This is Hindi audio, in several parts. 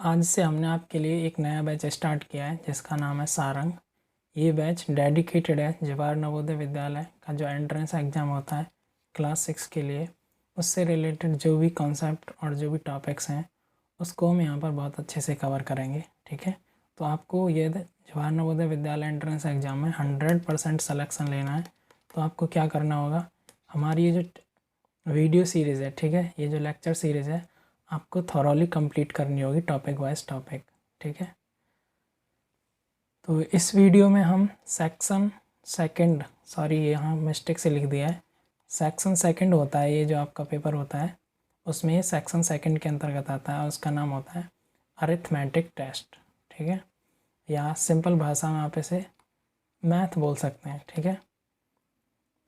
आज से हमने आपके लिए एक नया बैच स्टार्ट किया है जिसका नाम है सारंग। ये बैच डेडिकेटेड है जवाहर नवोदय विद्यालय का जो एंट्रेंस एग्ज़ाम होता है क्लास 6 के लिए, उससे रिलेटेड जो भी कॉन्सेप्ट और जो भी टॉपिक्स हैं उसको हम यहाँ पर बहुत अच्छे से कवर करेंगे। ठीक है, तो आपको ये जवाहर नवोदय विद्यालय एंट्रेंस एग्ज़ाम में 100% सलेक्शन लेना है। तो आपको क्या करना होगा, हमारी ये जो वीडियो सीरीज़ है, ठीक है, ये जो लेक्चर सीरीज़ है आपको थॉरली कंप्लीट करनी होगी टॉपिक वाइज टॉपिक। ठीक है, तो इस वीडियो में हम सेक्शन सेकंड, सॉरी यहाँ मिस्टेक से लिख दिया है, सेक्शन सेकंड होता है ये जो आपका पेपर होता है, उसमें ये सेक्शन सेकंड के अंतर्गत आता है और उसका नाम होता है अरिथमेटिक टेस्ट। ठीक है, या सिंपल भाषा में आप इसे मैथ बोल सकते हैं। ठीक है,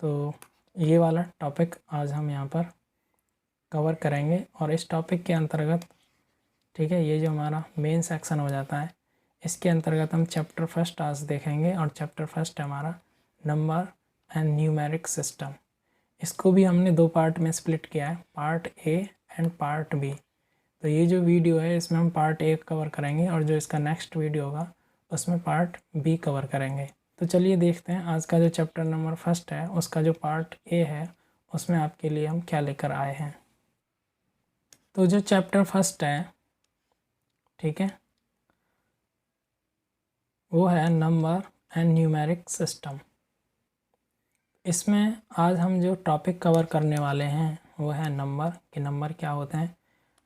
तो ये वाला टॉपिक आज हम यहाँ पर कवर करेंगे और इस टॉपिक के अंतर्गत, ठीक है, ये जो हमारा मेन सेक्शन हो जाता है इसके अंतर्गत हम चैप्टर फर्स्ट आज देखेंगे और चैप्टर फर्स्ट है हमारा नंबर एंड न्यूमेरिक सिस्टम। इसको भी हमने दो पार्ट में स्प्लिट किया है, part a and part b. तो ये जो वीडियो है इसमें हम पार्ट ए कवर करेंगे और जो इसका नेक्स्ट वीडियो होगा उसमें पार्ट बी कवर करेंगे। तो चलिए देखते हैं आज का जो चैप्टर नंबर फर्स्ट है उसका जो पार्ट ए है उसमें आपके लिए हम क्या लेकर आए हैं। तो जो चैप्टर फर्स्ट है, ठीक है, वो है नंबर एंड न्यूमेरिक सिस्टम। इसमें आज हम जो टॉपिक कवर करने वाले हैं वो है नंबर, कि नंबर क्या होते हैं,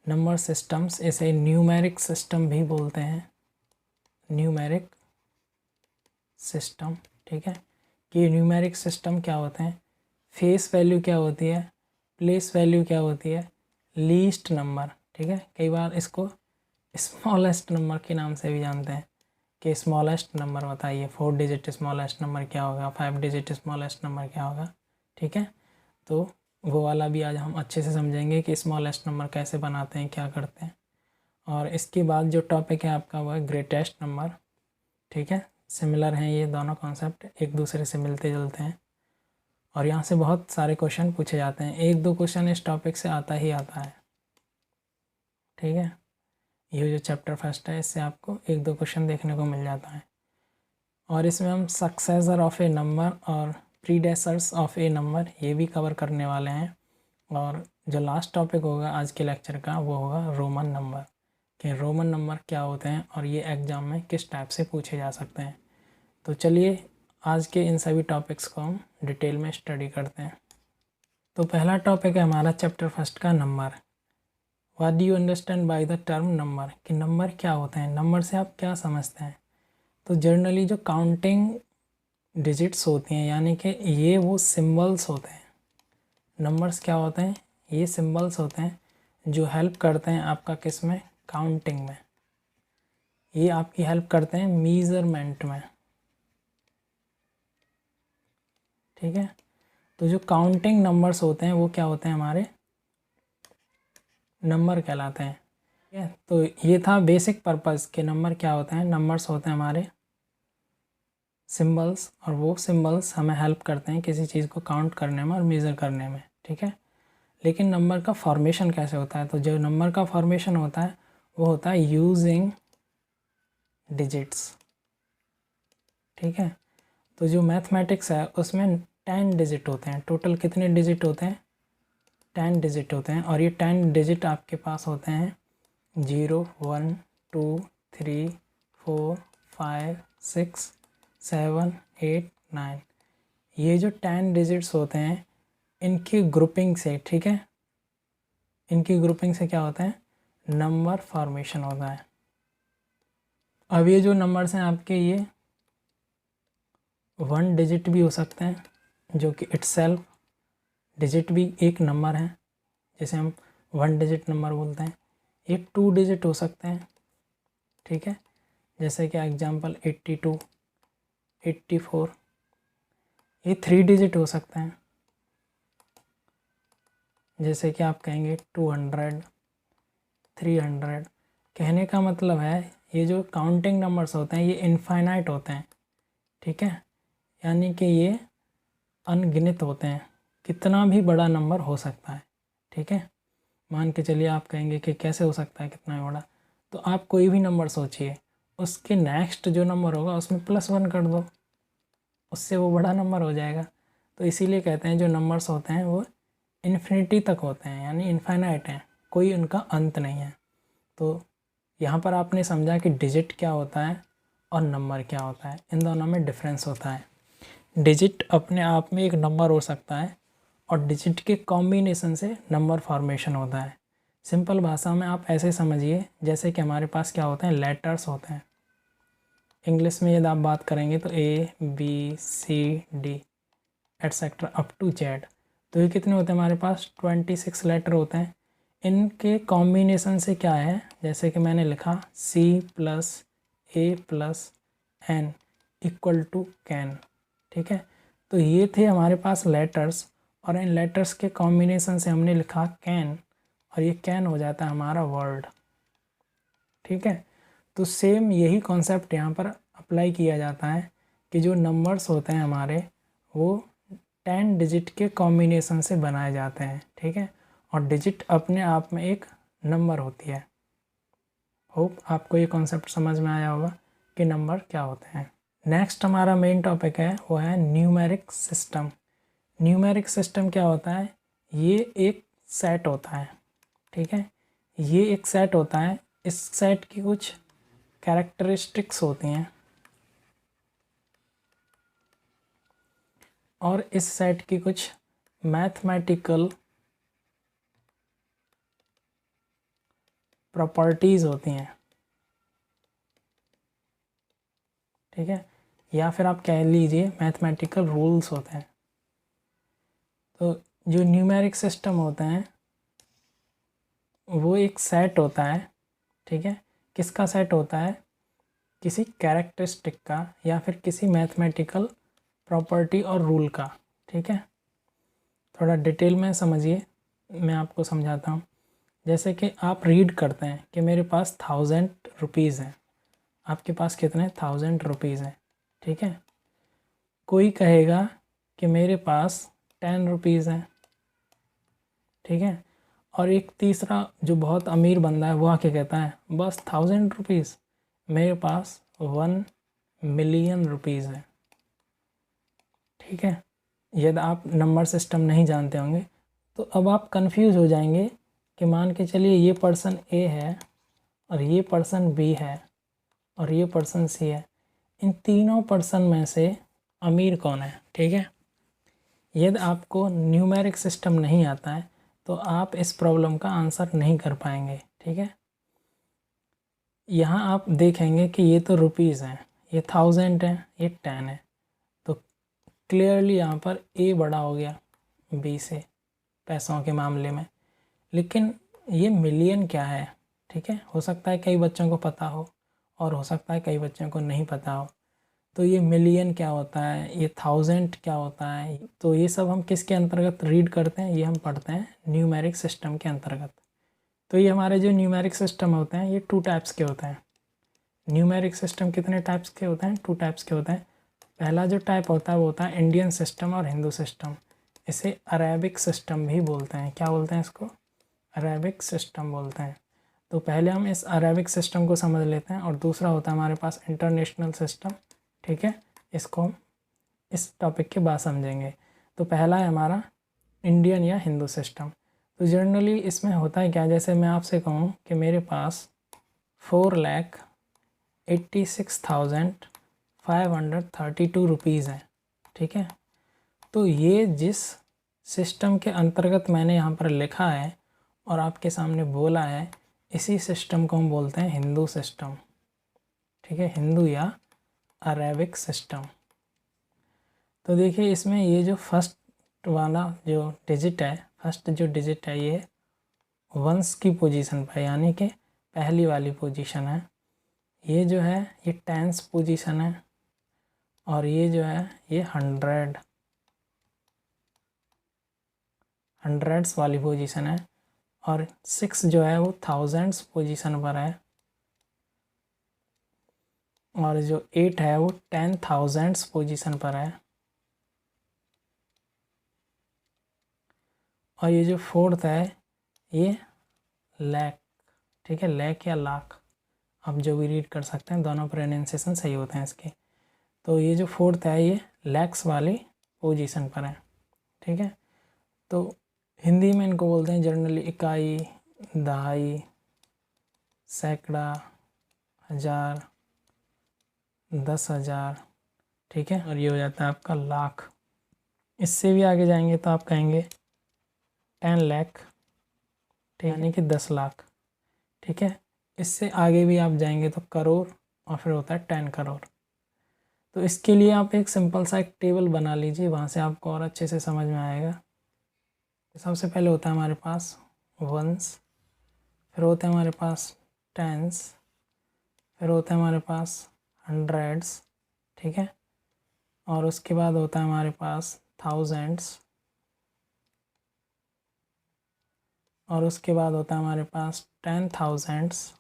नंबर सिस्टम्स, इसे न्यूमेरिक सिस्टम भी बोलते हैं, न्यूमेरिक सिस्टम। ठीक है, कि न्यूमेरिक सिस्टम क्या होते हैं, फेस वैल्यू क्या होती है, प्लेस वैल्यू क्या होती है, लीस्ट नंबर। ठीक है, कई बार इसको स्मॉलेस्ट नंबर के नाम से भी जानते हैं कि स्मॉलेस्ट नंबर बताइए, 4 डिजिट स्मॉलेस्ट नंबर क्या होगा, 5 डिजिट स्मॉलेस्ट नंबर क्या होगा। ठीक है, तो वो वाला भी आज हम अच्छे से समझेंगे कि स्मॉलेस्ट नंबर कैसे बनाते हैं, क्या करते हैं। और इसके बाद जो टॉपिक है आपका वो है ग्रेटेस्ट नंबर। ठीक है, सिमिलर हैं ये दोनों कॉन्सेप्ट, एक दूसरे से मिलते जुलते हैं और यहाँ से बहुत सारे क्वेश्चन पूछे जाते हैं, एक दो क्वेश्चन इस टॉपिक से आता ही आता है। ठीक है, ये जो चैप्टर फर्स्ट है इससे आपको एक दो क्वेश्चन देखने को मिल जाता है और इसमें हम सक्सेसर ऑफ ए नंबर और प्रीडेसर्स ऑफ ए नंबर ये भी कवर करने वाले हैं। और जो लास्ट टॉपिक होगा आज के लेक्चर का वो होगा रोमन नंबर, कि रोमन नंबर क्या होते हैं और ये एग्ज़ाम में किस टाइप से पूछे जा सकते हैं। तो चलिए आज के इन सभी टॉपिक्स को हम डिटेल में स्टडी करते हैं। तो पहला टॉपिक है हमारा चैप्टर फर्स्ट का number. What do you understand by the term number, कि नंबर क्या होते हैं, नंबर से आप क्या समझते हैं। तो जनरली जो काउंटिंग डिजिट्स होती हैं, यानी कि ये वो सिंबल्स होते हैं, नंबर्स क्या होते हैं, ये सिंबल्स होते हैं जो हेल्प करते हैं आपका किस में, काउंटिंग में। ये आपकी हेल्प करते हैं मीज़रमेंट में। ठीक है, तो जो काउंटिंग नंबर्स होते हैं वो क्या होते हैं, हमारे नंबर कहलाते हैं। ठीक है, तो ये था बेसिक पर्पस के नंबर क्या होते हैं, नंबर्स होते हैं हमारे सिंबल्स और वो सिंबल्स हमें हेल्प करते हैं किसी चीज़ को काउंट करने में और मेज़र करने में। ठीक है, लेकिन नंबर का फॉर्मेशन कैसे होता है, तो जो नंबर का फॉर्मेशन होता है वो होता है यूजिंग डिजिट्स। ठीक है, तो जो मैथमेटिक्स है उसमें 10 डिजिट होते हैं, टोटल कितने डिजिट होते हैं, 10 डिजिट होते हैं और ये 10 डिजिट आपके पास होते हैं 0 1 2 3 4 5 6 7 8 9। ये जो 10 डिजिट्स होते हैं इनकी ग्रुपिंग से, ठीक है, इनकी ग्रुपिंग से क्या होता है, नंबर फॉर्मेशन होता है। अब ये जो नंबर्स हैं आपके, ये 1 डिजिट भी हो सकते हैं जो कि इटसेल्फ डिजिट भी एक नंबर है, जैसे हम 1 डिजिट नंबर बोलते हैं। ये 2 डिजिट हो सकते हैं। ठीक है, जैसे कि एग्जांपल 82 84। ये 3 डिजिट हो सकते हैं, जैसे कि आप कहेंगे 200 300। कहने का मतलब है ये जो काउंटिंग नंबर्स होते हैं ये इनफाइनाइट होते हैं। ठीक है, यानी कि ये अनगिनत होते हैं, कितना भी बड़ा नंबर हो सकता है। ठीक है, मान के चलिए आप कहेंगे कि कैसे हो सकता है कितना बड़ा, तो आप कोई भी नंबर सोचिए, उसके नेक्स्ट जो नंबर होगा उसमें +1 कर दो, उससे वो बड़ा नंबर हो जाएगा। तो इसीलिए कहते हैं जो नंबर्स होते हैं वो इन्फिनिटी तक होते हैं, यानी इनफाइनाइट हैं, कोई उनका अंत नहीं है। तो यहाँ पर आपने समझा कि डिजिट क्या होता है और नंबर क्या होता है, इन दोनों में डिफरेंस होता है। डिजिट अपने आप में एक नंबर हो सकता है और डिजिट के कॉम्बिनेशन से नंबर फॉर्मेशन होता है। सिंपल भाषा में आप ऐसे समझिए जैसे कि हमारे पास क्या होते हैं, लेटर्स होते हैं। इंग्लिश में यदि आप बात करेंगे तो ABCD etcetera up to Z, तो ये कितने होते हैं हमारे पास, 26 लेटर होते हैं। इनके कॉम्बिनेशन से क्या है, जैसे कि मैंने लिखा C+A+N = कैन, ठीक है। तो ये थे हमारे पास लेटर्स, और इन लेटर्स के कॉम्बिनेशन से हमने लिखा कैन, और ये कैन हो जाता है हमारा वर्ड, ठीक है। तो सेम यही कॉन्सेप्ट यहाँ पर अप्लाई किया जाता है कि जो नंबर्स होते हैं हमारे वो 10 डिजिट के कॉम्बिनेशन से बनाए जाते हैं, ठीक है। और डिजिट अपने आप में एक नंबर होती है। होप आपको ये कॉन्सेप्ट समझ में आया होगा कि नंबर क्या होते हैं। नेक्स्ट हमारा मेन टॉपिक है वो है न्यूमेरिक सिस्टम। न्यूमेरिक सिस्टम क्या होता है, ये एक सेट होता है, ठीक है। ये एक सेट होता है, इस सेट की कुछ कैरेक्टरिस्टिक्स होती हैं और इस सेट की कुछ मैथमेटिकल प्रॉपर्टीज़ होती हैं, ठीक है, या फिर आप कह लीजिए मैथमेटिकल रूल्स होते हैं। तो जो न्यूमेरिक सिस्टम होते हैं वो एक सेट होता है, ठीक है। किसका सेट होता है, किसी कैरेक्टरिस्टिक का या फिर किसी मैथमेटिकल प्रॉपर्टी और रूल का, ठीक है। थोड़ा डिटेल में समझिए, मैं आपको समझाता हूँ। जैसे कि आप रीड करते हैं कि मेरे पास 1000 रुपीज़ हैं, आपके पास कितने 1000 रुपीज़ हैं, ठीक है। कोई कहेगा कि मेरे पास 10 रुपीज़ हैं, ठीक है। और एक तीसरा जो बहुत अमीर बंदा है वो आके कहता है बस 1000 रुपीज़, मेरे पास 1 मिलियन रुपीज़ है, ठीक है। यदि आप नंबर सिस्टम नहीं जानते होंगे तो अब आप कंफ्यूज हो जाएंगे कि मान के चलिए ये पर्सन ए है और ये पर्सन बी है और ये पर्सन सी है, इन तीनों पर्सन में से अमीर कौन है, ठीक है। यदि आपको न्यूमेरिक सिस्टम नहीं आता है तो आप इस प्रॉब्लम का आंसर नहीं कर पाएंगे, ठीक है। यहाँ आप देखेंगे कि ये तो रुपीज़ हैं, ये 1000 है, ये 10 है, तो क्लियरली यहाँ पर ए बड़ा हो गया बी से पैसों के मामले में। लेकिन ये मिलियन क्या है, ठीक है। हो सकता है कई बच्चों को पता हो और हो सकता है कई बच्चों को नहीं पता हो। तो ये मिलियन क्या होता है, ये 1000 क्या होता है, तो ये सब हम किसके अंतर्गत रीड करते हैं, ये हम पढ़ते हैं न्यूमेरिक सिस्टम के अंतर्गत। तो ये हमारे जो न्यूमेरिक सिस्टम होते हैं ये 2 टाइप्स के होते हैं। न्यूमेरिक सिस्टम कितने टाइप्स के होते हैं, 2 टाइप्स के होते हैं। पहला जो टाइप होता है वो होता है इंडियन सिस्टम और हिंदू सिस्टम। इसे अरेबिक सिस्टम भी बोलते हैं, क्या बोलते हैं इसको, अरेबिक सिस्टम बोलते हैं। तो पहले हम इस अरेबिक सिस्टम को समझ लेते हैं, और दूसरा होता है हमारे पास इंटरनेशनल सिस्टम, ठीक है। इसको हम इस टॉपिक के बाद समझेंगे। तो पहला है हमारा इंडियन या हिंदू सिस्टम। तो जनरली इसमें होता है क्या, जैसे मैं आपसे कहूँ कि मेरे पास 4,86,532 रुपीज़ हैं, ठीक है। तो ये जिस सिस्टम के अंतर्गत मैंने यहाँ पर लिखा है और आपके सामने बोला है, इसी सिस्टम को हम बोलते हैं हिंदू सिस्टम, ठीक है, हिंदू या अरेबिक सिस्टम। तो देखिए इसमें ये जो फर्स्ट वाला जो डिजिट है, फर्स्ट जो डिजिट है ये वंस की पोजीशन पर, यानी कि पहली वाली पोजीशन है। ये जो है ये टेंस पोजीशन है, और ये जो है ये हंड्रेड्स वाली पोजीशन है, और 6 जो है वो थाउजेंड्स पोजीशन पर है, और जो 8 है वो 10,000s पोजीशन पर है, और ये जो 4th है ये लैख, ठीक है, लैख या लाख, आप जो भी रीड कर सकते हैं, दोनों प्रोनाउंसिएशन सही होते हैं इसके। तो ये जो फोर्थ है ये लैक्स वाली पोजीशन पर है, ठीक है। तो हिंदी में इनको बोलते हैं जनरली इकाई, दहाई, सैकड़ा, हज़ार, 10,000, ठीक है। और ये हो जाता है आपका लाख। इससे भी आगे जाएंगे तो आप कहेंगे 10 लाख, ठीक है, यानी कि 10 लाख, ठीक है। इससे आगे भी आप जाएंगे तो करोड़, और फिर होता है 10 करोड़। तो इसके लिए आप एक सिंपल सा एक टेबल बना लीजिए, वहाँ से आपको और अच्छे से समझ में आएगा। सबसे पहले होता है हमारे पास वंस, फिर होते हैं हमारे पास टेंस, फिर होते हैं हमारे पास हंड्रेड्स, ठीक है। और उसके बाद होता है हमारे पास थाउजेंड्स, और उसके बाद होता है हमारे पास 10,000s,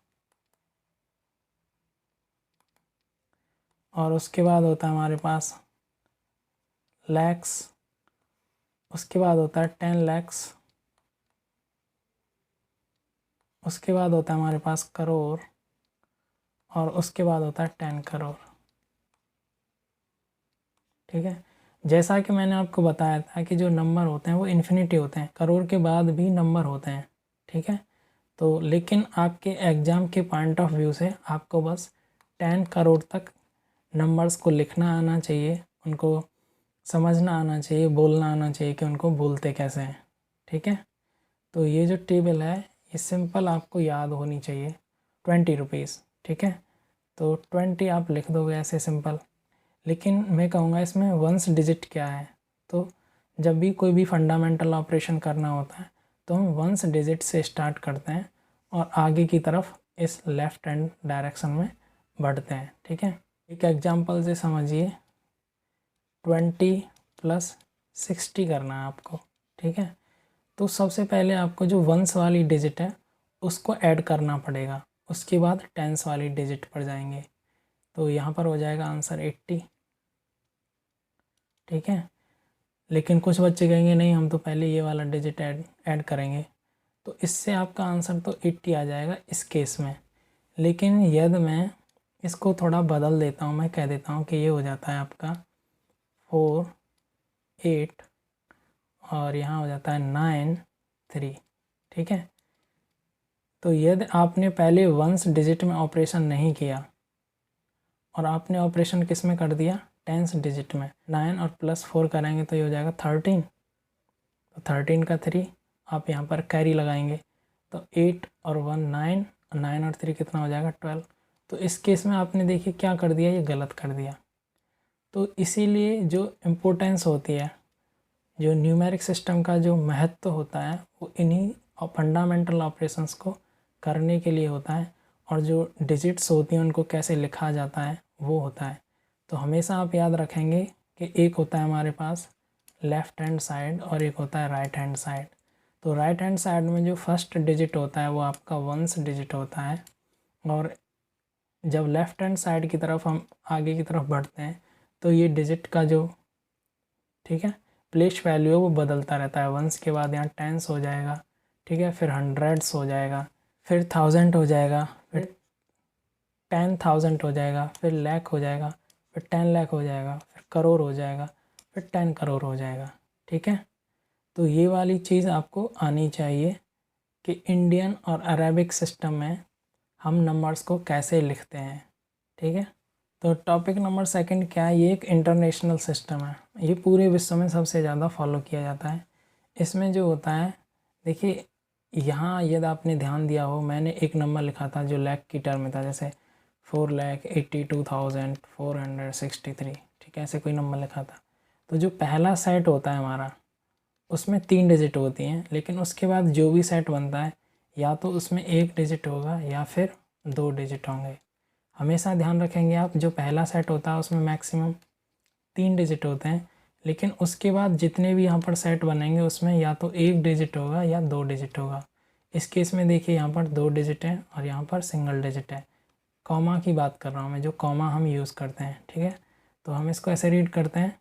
और उसके बाद होता है हमारे पास लैक्स, उसके बाद होता है 10 lakhs, उसके बाद होता है हमारे पास करोड़, और उसके बाद होता है 10 करोड़, ठीक है। जैसा कि मैंने आपको बताया था कि जो नंबर होते हैं वो इन्फिनिटी होते हैं, करोड़ के बाद भी नंबर होते हैं, ठीक है। तो लेकिन आपके एग्ज़ाम के पॉइंट ऑफ व्यू से आपको बस 10 करोड़ तक नंबर्स को लिखना आना चाहिए, उनको समझना आना चाहिए, बोलना आना चाहिए कि उनको बोलते कैसे हैं, ठीक है। तो ये जो टेबल है ये सिंपल आपको याद होनी चाहिए, 20 रुपीज़, ठीक है। तो 20 आप लिख दोगे ऐसे सिंपल, लेकिन मैं कहूँगा इसमें वंस डिजिट क्या है। तो जब भी कोई भी फंडामेंटल ऑपरेशन करना होता है तो हम वंस डिजिट से स्टार्ट करते हैं और आगे की तरफ इस लेफ़्ट हैंड डायरेक्शन में बढ़ते हैं, ठीक है। एक एग्जांपल से समझिए, 20 + 60 करना है आपको, ठीक है। तो सबसे पहले आपको जो वंस वाली डिजिट है उसको ऐड करना पड़ेगा, उसके बाद टेंस वाली डिजिट पर जाएंगे। तो यहाँ पर हो जाएगा आंसर 80, ठीक है। लेकिन कुछ बच्चे कहेंगे नहीं हम तो पहले ये वाला डिजिट ऐड करेंगे, तो इससे आपका आंसर तो 80 आ जाएगा इस केस में। लेकिन यदि मैं इसको थोड़ा बदल देता हूँ, मैं कह देता हूँ कि ये हो जाता है आपका 4, 8, और यहाँ हो जाता है 9, 3, ठीक है। तो यदि आपने पहले वंस डिजिट में ऑपरेशन नहीं किया और आपने ऑपरेशन किस में कर दिया, टेंस डिजिट में, 9 और +4 करेंगे तो ये हो जाएगा 13। तो 13 का 3 आप यहाँ पर कैरी लगाएंगे तो 8 और 1 9, और 9 और 3 कितना हो जाएगा 12। तो इस केस में आपने देखिए क्या कर दिया, ये गलत कर दिया। तो इसीलिए जो इम्पोर्टेंस होती है, जो न्यूमेरिक सिस्टम का जो महत्व होता है वो इन्हीं फंडामेंटल ऑपरेशंस को करने के लिए होता है, और जो डिजिट्स होती हैं उनको कैसे लिखा जाता है वो होता है। तो हमेशा आप याद रखेंगे कि एक होता है हमारे पास लेफ़्ट हैंड साइड और एक होता है राइट हैंड साइड। तो राइट हैंड साइड में जो फर्स्ट डिजिट होता है वो आपका वंस डिजिट होता है, और जब लेफ़्ट हैंड साइड की तरफ हम आगे की तरफ बढ़ते हैं तो ये डिजिट का जो, ठीक है, प्लेस वैल्यू है वो बदलता रहता है। वंस के बाद यहाँ टेंस हो जाएगा, ठीक है, फिर हंड्रेड्स हो जाएगा, फिर 1000 हो जाएगा, फिर 10,000 हो जाएगा, फिर लाख हो जाएगा, फिर 10 लाख हो जाएगा, फिर करोड़ हो जाएगा, फिर 10 करोड़ हो जाएगा, ठीक है। तो ये वाली चीज़ आपको आनी चाहिए कि इंडियन और अरेबिक सिस्टम में हम नंबर्स को कैसे लिखते हैं, ठीक है। तो टॉपिक नंबर 2 क्या है, ये एक इंटरनेशनल सिस्टम है, ये पूरे विश्व में सबसे ज़्यादा फॉलो किया जाता है। इसमें जो होता है, देखिए यहाँ यदि आपने ध्यान दिया हो, मैंने एक नंबर लिखा था जो लाख की टर्म में था, जैसे 4,82,463, ठीक है, ऐसे कोई नंबर लिखा था। तो जो पहला सेट होता है हमारा उसमें 3 डिजिट होती हैं, लेकिन उसके बाद जो भी सेट बनता है या तो उसमें 1 डिजिट होगा या फिर 2 डिजिट होंगे। हमेशा ध्यान रखेंगे आप, जो पहला सेट होता है उसमें मैक्सिमम 3 डिजिट होते हैं, लेकिन उसके बाद जितने भी यहाँ पर सेट बनेंगे उसमें या तो 1 डिजिट होगा या 2 डिजिट होगा। इस केस में देखिए यहाँ पर 2 डिजिट है और यहाँ पर सिंगल डिजिट है। कॉमा की बात कर रहा हूँ मैं, जो कॉमा हम यूज़ करते हैं, ठीक है। तो हम इसको ऐसे रीड करते हैं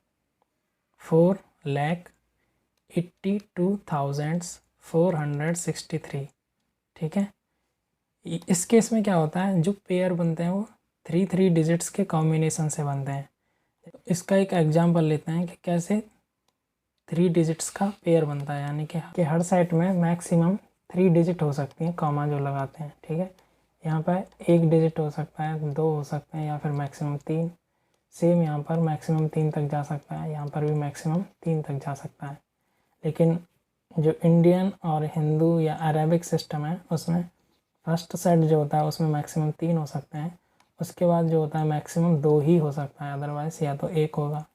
4,82,463, ठीक है। इस केस में क्या होता है, जो पेयर बनते हैं वो 3 डिजिट्स के कॉम्बिनेशन से बनते हैं। इसका एक एग्जांपल लेते हैं कि कैसे 3 डिजिट्स का पेयर बनता है, यानी कि हर सेट में मैक्सिमम 3 डिजिट हो सकती हैं, कॉमा जो लगाते हैं, ठीक है। यहाँ पर 1 डिजिट हो सकता है, 2 हो सकते हैं, या फिर मैक्सिमम 3। सेम यहाँ पर मैक्सिमम 3 तक जा सकता है, यहाँ पर भी मैक्सिमम 3 तक जा सकता है। लेकिन जो इंडियन और हिंदू या अरेबिक सिस्टम है उसमें फर्स्ट सेट जो होता है उसमें मैक्सिमम 3 हो सकते हैं, उसके बाद जो होता है मैक्सिमम 2 ही हो सकता है, अदरवाइज़ या तो 1 होगा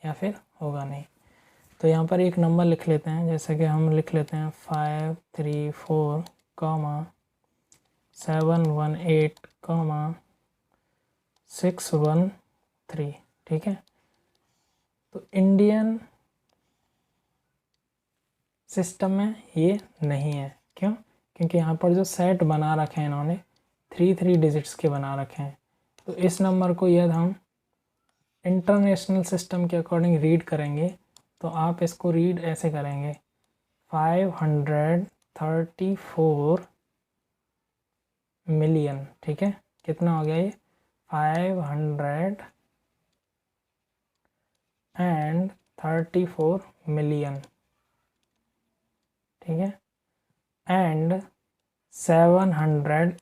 या फिर होगा नहीं। तो यहाँ पर एक नंबर लिख लेते हैं, जैसे कि हम लिख लेते हैं 534, 718, 613, ठीक है। तो इंडियन सिस्टम में ये नहीं है, क्यों? क्योंकि यहाँ पर जो सेट बना रखे हैं इन्होंने 3 डिजिट्स के बना रखे हैं। तो इस नंबर को यदि हम इंटरनेशनल सिस्टम के अकॉर्डिंग रीड करेंगे तो आप इसको रीड ऐसे करेंगे 534 मिलियन, ठीक है। कितना हो गया ये? 534 मिलियन, ठीक है। एंड 718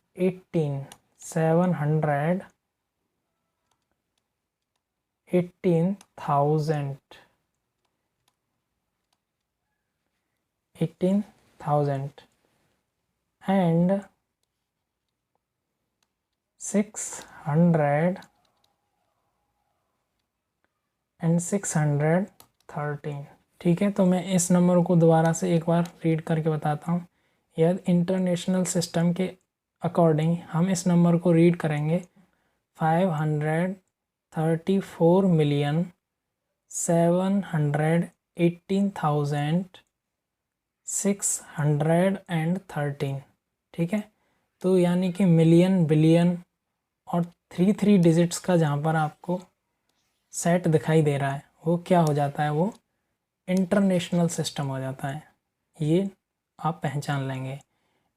18,000 and 613, ठीक है। तो मैं इस नंबर को दोबारा से एक बार रीड करके बताता हूँ। यदि इंटरनेशनल सिस्टम के अकॉर्डिंग हम इस नंबर को रीड करेंगे 534,718,613, ठीक है। तो यानी कि मिलियन, बिलियन और 3 डिजिट्स का जहाँ पर आपको सेट दिखाई दे रहा है वो क्या हो जाता है, वो इंटरनेशनल सिस्टम हो जाता है। ये आप पहचान लेंगे।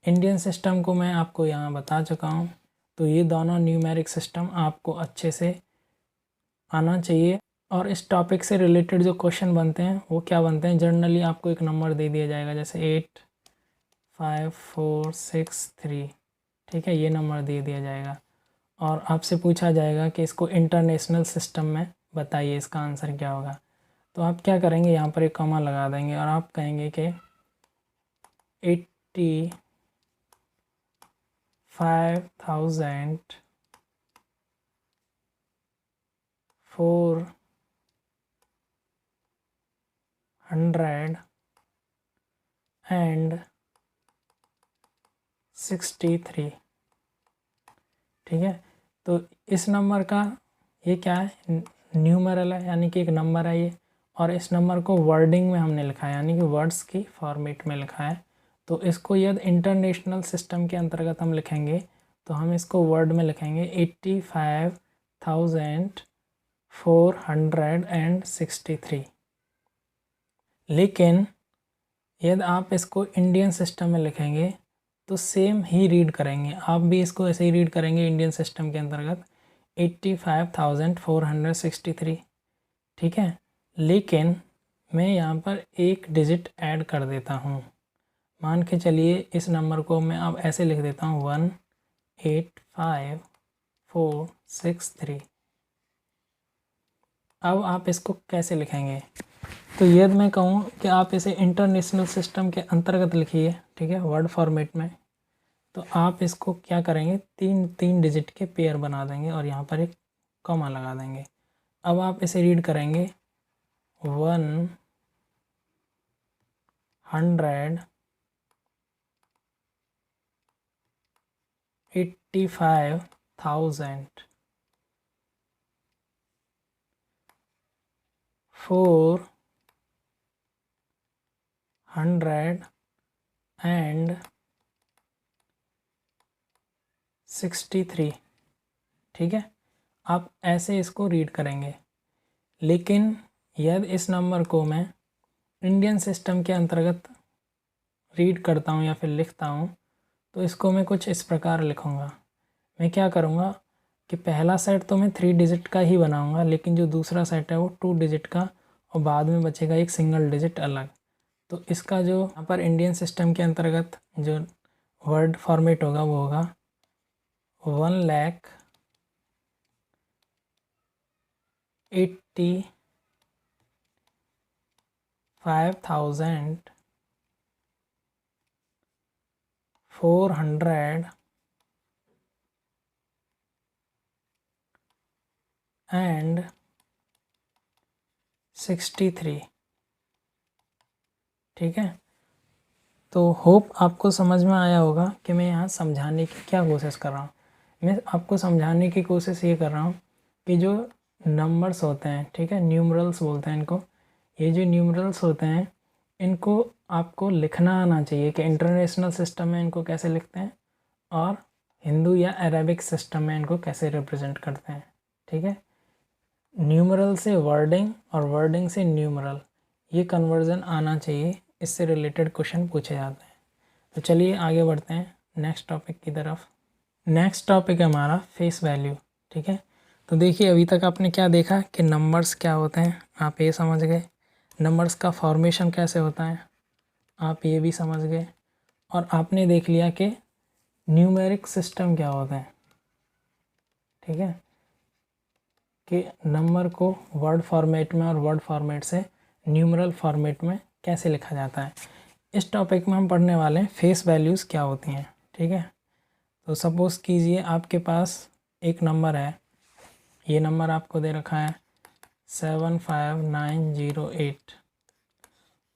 इंडियन सिस्टम को मैं आपको यहाँ बता चुका हूँ। तो ये दोनों न्यूमेरिक सिस्टम आपको अच्छे से आना चाहिए। और इस टॉपिक से रिलेटेड जो क्वेश्चन बनते हैं वो क्या बनते हैं, जनरली आपको एक नंबर दे दिया जाएगा, जैसे 85463, ठीक है, ये नंबर दे दिया जाएगा और आपसे पूछा जाएगा कि इसको इंटरनेशनल सिस्टम में बताइए, इसका आंसर क्या होगा। तो आप क्या करेंगे, यहाँ पर एक कॉमा लगा देंगे और आप कहेंगे कि 85,463, ठीक है। तो इस नंबर का ये क्या है, न्यूमरल है, यानी कि एक नंबर है ये। और इस नंबर को वर्डिंग में हमने लिखा है, यानी कि वर्ड्स की फॉर्मेट में लिखा है। तो इसको यदि इंटरनेशनल सिस्टम के अंतर्गत हम लिखेंगे तो हम इसको वर्ड में लिखेंगे 85,463। लेकिन यदि आप इसको इंडियन सिस्टम में लिखेंगे तो सेम ही रीड करेंगे, आप भी इसको ऐसे ही रीड करेंगे इंडियन सिस्टम के अंतर्गत 85,463, ठीक है। लेकिन मैं यहाँ पर एक डिजिट ऐड कर देता हूँ। मान के चलिए इस नंबर को मैं अब ऐसे लिख देता हूँ 185463। अब आप इसको कैसे लिखेंगे, तो यदि मैं कहूँ कि आप इसे इंटरनेशनल सिस्टम के अंतर्गत लिखिए, ठीक है, वर्ड फॉर्मेट में, तो आप इसको क्या करेंगे, 3 डिजिट के पेयर बना देंगे और यहाँ पर एक कॉमा लगा देंगे। अब आप इसे रीड करेंगे 185,463, ठीक है। आप ऐसे इसको रीड करेंगे। लेकिन यदि इस नंबर को मैं इंडियन सिस्टम के अंतर्गत रीड करता हूँ या फिर लिखता हूँ तो इसको मैं कुछ इस प्रकार लिखूँगा। मैं क्या करूँगा कि पहला सेट तो मैं 3 डिजिट का ही बनाऊँगा, लेकिन जो दूसरा सेट है वो 2 डिजिट का, और बाद में बचेगा एक सिंगल डिजिट अलग। तो इसका जो यहाँ पर इंडियन सिस्टम के अंतर्गत जो वर्ड फॉर्मेट होगा वो होगा 185,463। ठीक है, तो होप आपको समझ में आया होगा कि मैं यहाँ समझाने की क्या कोशिश कर रहा हूँ। मैं आपको समझाने की कोशिश ये कर रहा हूँ कि जो नंबर्स होते हैं, ठीक है, न्यूमरल्स बोलते हैं इनको, ये जो न्यूमरल्स होते हैं इनको आपको लिखना आना चाहिए कि इंटरनेशनल सिस्टम में इनको कैसे लिखते हैं और हिंदू या अरेबिक सिस्टम में इनको कैसे रिप्रेजेंट करते हैं। ठीक है, न्यूमरल से वर्डिंग और वर्डिंग से न्यूमरल, ये कन्वर्जन आना चाहिए, इससे रिलेटेड क्वेश्चन पूछे जाते हैं। तो चलिए आगे बढ़ते हैं नेक्स्ट टॉपिक की तरफ। नेक्स्ट टॉपिक है हमारा फेस वैल्यू। ठीक है, तो देखिए अभी तक आपने क्या देखा कि नंबर्स क्या होते हैं, आप ये समझ गए। नंबर्स का फॉर्मेशन कैसे होता है, आप ये भी समझ गए। और आपने देख लिया कि न्यूमेरिक सिस्टम क्या होता है। ठीक है, कि नंबर को वर्ड फॉर्मेट में और वर्ड फॉर्मेट से न्यूमरल फॉर्मेट में कैसे लिखा जाता है। इस टॉपिक में हम पढ़ने वाले हैं फेस वैल्यूज़ क्या होती हैं। ठीक है, तो सपोज़ कीजिए आपके पास एक नंबर है, ये नंबर आपको दे रखा है 75908,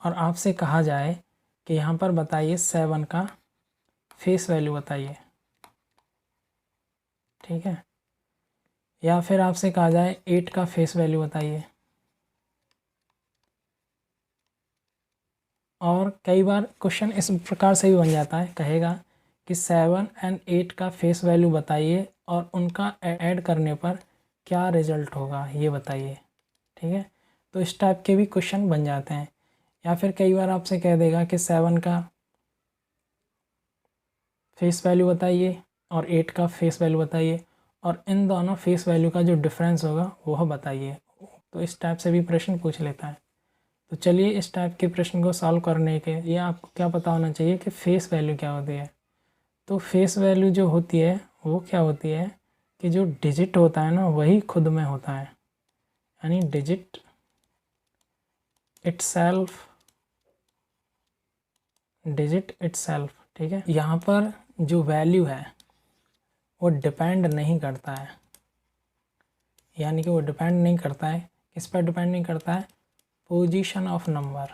और आपसे कहा जाए कि यहाँ पर बताइए 7 का फेस वैल्यू बताइए। ठीक है, या फिर आपसे कहा जाए 8 का फेस वैल्यू बताइए। और कई बार क्वेश्चन इस प्रकार से भी बन जाता है, कहेगा कि 7 और 8 का फेस वैल्यू बताइए और उनका ऐड करने पर क्या रिजल्ट होगा ये बताइए। ठीक है, तो इस टाइप के भी क्वेश्चन बन जाते हैं। या फिर कई बार आपसे कह देगा कि 7 का फेस वैल्यू बताइए और 8 का फेस वैल्यू बताइए, और इन दोनों फेस वैल्यू का जो डिफरेंस होगा वह बताइए। तो इस टाइप से भी प्रश्न पूछ लेता है। तो चलिए इस टाइप के प्रश्न को सॉल्व करने के लिए आपको क्या पता होना चाहिए कि फ़ेस वैल्यू क्या होती है। तो फेस वैल्यू जो होती है वो क्या होती है कि जो डिजिट होता है ना वही खुद में होता है, यानी डिजिट इटसेल्फ, डिजिट इटसेल्फ। ठीक है, यहाँ पर जो वैल्यू है वो डिपेंड नहीं करता है, यानी कि वो डिपेंड नहीं करता है, किस पर डिपेंड नहीं करता है, पोजीशन ऑफ नंबर,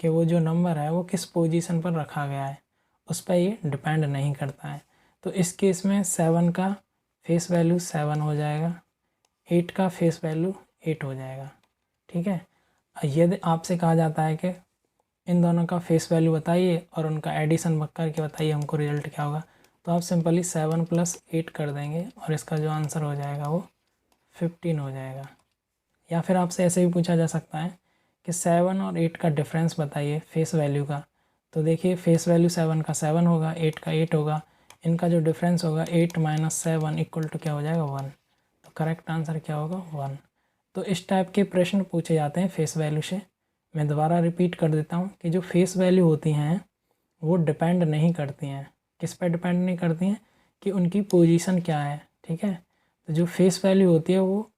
कि वो जो नंबर है वो किस पोजीशन पर रखा गया है उस पर ये डिपेंड नहीं करता है। तो इस केस में 7 का फेस वैल्यू 7 हो जाएगा, 8 का फेस वैल्यू 8 हो जाएगा। ठीक है, यदि आपसे कहा जाता है कि इन दोनों का फेस वैल्यू बताइए और उनका एडिशन करके बताइए हमको रिजल्ट क्या होगा, तो आप सिंपली 7 + 8 कर देंगे और इसका जो आंसर हो जाएगा वो 15 हो जाएगा। या फिर आपसे ऐसे भी पूछा जा सकता है कि 7 और 8 का डिफरेंस बताइए फेस वैल्यू का। तो देखिए फेस वैल्यू 7 का 7 होगा, 8 का 8 होगा, इनका जो डिफरेंस होगा 8 - 7 = क्या हो जाएगा 1। तो करेक्ट आंसर क्या होगा 1। तो इस टाइप के प्रश्न पूछे जाते हैं फेस वैल्यू से। मैं दोबारा रिपीट कर देता हूँ कि जो फेस वैल्यू होती हैं वो डिपेंड नहीं करती हैं, किस पर डिपेंड नहीं करती हैं, कि उनकी पोजीशन क्या है। ठीक है, तो जो फेस वैल्यू होती है वो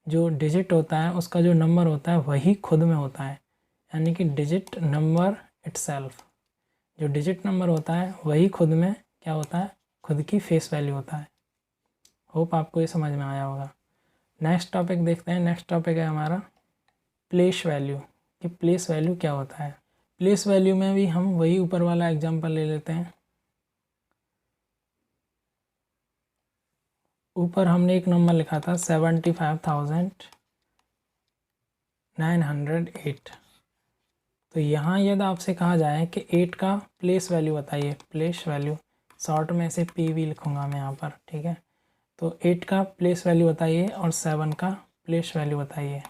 जो डिजिट होता है उसका जो नंबर होता है वही खुद में होता है, यानी कि डिजिट नंबर इटसेल्फ, जो डिजिट नंबर होता है वही खुद में क्या होता है, खुद की फेस वैल्यू होता है। होप आपको ये समझ में आया होगा। नेक्स्ट टॉपिक देखते हैं। नेक्स्ट टॉपिक है हमारा प्लेस वैल्यू, कि प्लेस वैल्यू क्या होता है। प्लेस वैल्यू में भी हम वही ऊपर वाला एग्जांपल ले लेते हैं। ऊपर हमने एक नंबर लिखा था 75,908। तो यहाँ यदि आपसे कहा जाए कि 8 का प्लेस वैल्यू बताइए, प्लेस वैल्यू शॉर्ट में से PV लिखूँगा मैं यहाँ पर। ठीक है, तो 8 का प्लेस वैल्यू बताइए और 7 का प्लेस वैल्यू बताइए।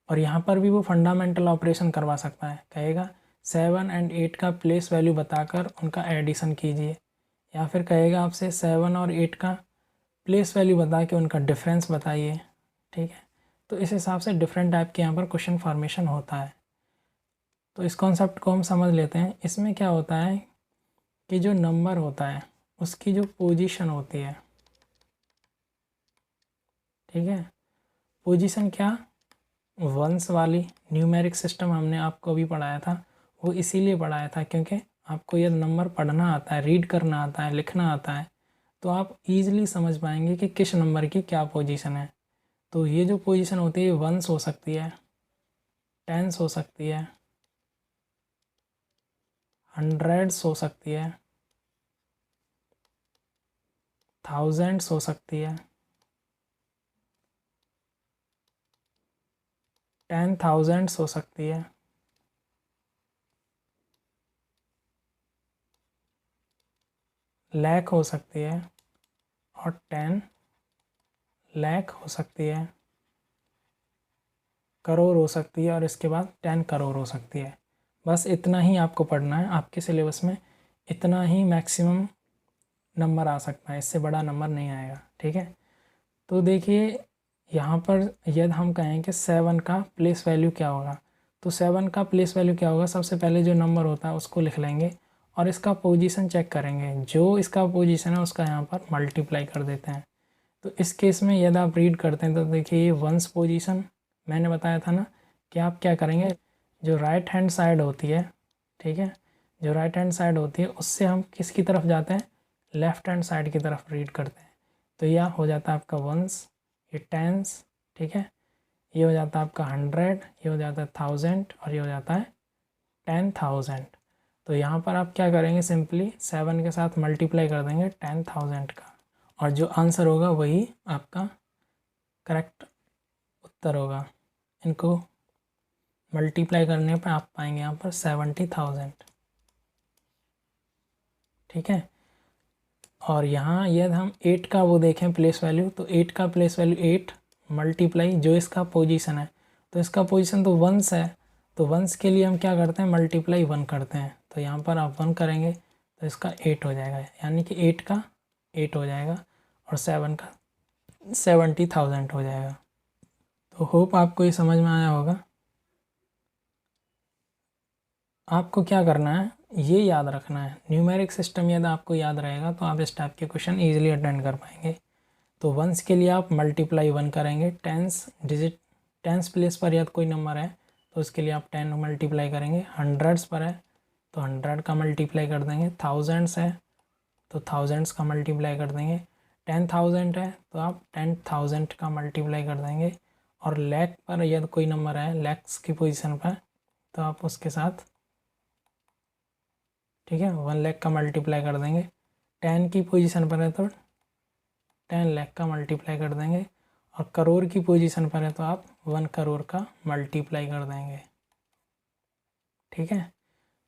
और यहाँ पर भी वो फंडामेंटल ऑपरेशन करवा सकता है, कहेगा 7 एंड 8 का प्लेस वैल्यू बताकर उनका एडिशन कीजिए, या फिर कहेगा आपसे 7 और 8 का प्लेस वैल्यू बता के उनका डिफरेंस बताइए। ठीक है, तो इस हिसाब से डिफरेंट टाइप के यहाँ पर क्वेश्चन फॉर्मेशन होता है। तो इस कॉन्सेप्ट को हम समझ लेते हैं। इसमें क्या होता है कि जो नंबर होता है उसकी जो पोजीशन होती है, ठीक है, पोजीशन क्या, वंस वाली न्यूमेरिक सिस्टम हमने आपको अभी पढ़ाया था, वो इसीलिए पढ़ाया था क्योंकि आपको यह नंबर पढ़ना आता है, रीड करना आता है, लिखना आता है, तो आप ईजिली समझ पाएंगे कि किस नंबर की क्या पोजीशन है। तो ये जो पोजीशन होती है वंस हो सकती है, टेंस हो सकती है, हंड्रेड्स हो सकती है, थाउजेंड्स हो सकती है, 10,000s हो सकती है, लाख हो सकती है, और 10 लाख हो सकती है, करोड़ हो सकती है, और इसके बाद 10 करोड़ हो सकती है। बस इतना ही आपको पढ़ना है। आपके सिलेबस में इतना ही मैक्सिमम नंबर आ सकता है, इससे बड़ा नंबर नहीं आएगा। ठीक है, तो देखिए यहाँ पर यदि हम कहें कि 7 का प्लेस वैल्यू क्या होगा, तो 7 का प्लेस वैल्यू क्या होगा, सबसे पहले जो नंबर होता है उसको लिख लेंगे और इसका पोजीशन चेक करेंगे। जो इसका पोजीशन है उसका यहाँ पर मल्टीप्लाई कर देते हैं। तो इस केस में यदि आप रीड करते हैं तो देखिए ये वंस पोजीशन मैंने बताया था ना कि आप क्या करेंगे, जो राइट हैंड साइड होती है, ठीक है, जो राइट हैंड साइड होती है उससे हम किसकी तरफ जाते हैं, लेफ़्ट हैंड साइड की तरफ रीड करते हैं। तो यह हो जाता है आपका वंस, ये टेंस, ठीक है, ये हो जाता है आपका 100, ये हो जाता है 1000 और ये हो जाता है 10,000। तो यहाँ पर आप क्या करेंगे, सिंपली 7 के साथ मल्टीप्लाई कर देंगे 10,000 का, और जो आंसर होगा वही आपका करेक्ट उत्तर होगा। इनको मल्टीप्लाई करने पर आप पाएंगे यहाँ पर 70,000। ठीक है, और यहाँ यदि हम 8 का वो देखें प्लेस वैल्यू, तो 8 का प्लेस वैल्यू 8 मल्टीप्लाई जो इसका पोजीशन है, तो इसका पोजीशन तो वंस है, तो वंस के लिए हम क्या करते हैं, मल्टीप्लाई 1 करते हैं। तो यहाँ पर आप 1 करेंगे तो इसका 8 हो जाएगा, यानी कि 8 का 8 हो जाएगा और 7 का 70,000 हो जाएगा। तो होप आपको ये समझ में आया होगा। आपको क्या करना है, ये याद रखना है, न्यूमेरिक सिस्टम यदि आपको याद रहेगा तो आप इस टाइप के क्वेश्चन ईजिली अटेंड कर पाएंगे। तो वंस के लिए आप मल्टीप्लाई 1 करेंगे, टेंस डिजिट, टेंस प्लेस पर यदि कोई नंबर है तो उसके लिए आप 10 मल्टीप्लाई करेंगे, हंड्रेड्स पर है तो 100 का मल्टीप्लाई कर देंगे, थाउजेंड्स है तो थाउजेंड्स का मल्टीप्लाई कर देंगे, 10,000 है तो आप 10,000 का मल्टीप्लाई कर देंगे, और लैख पर यदि कोई नंबर है लैक्स की पोजीशन पर तो आप उसके साथ, ठीक है, 1 लाख का मल्टीप्लाई कर देंगे। 10 की पोजीशन पर है तो 10 लाख का मल्टीप्लाई कर देंगे, और करोड़ की पोजीशन पर है तो आप 1 करोड़ का मल्टीप्लाई कर देंगे। ठीक है,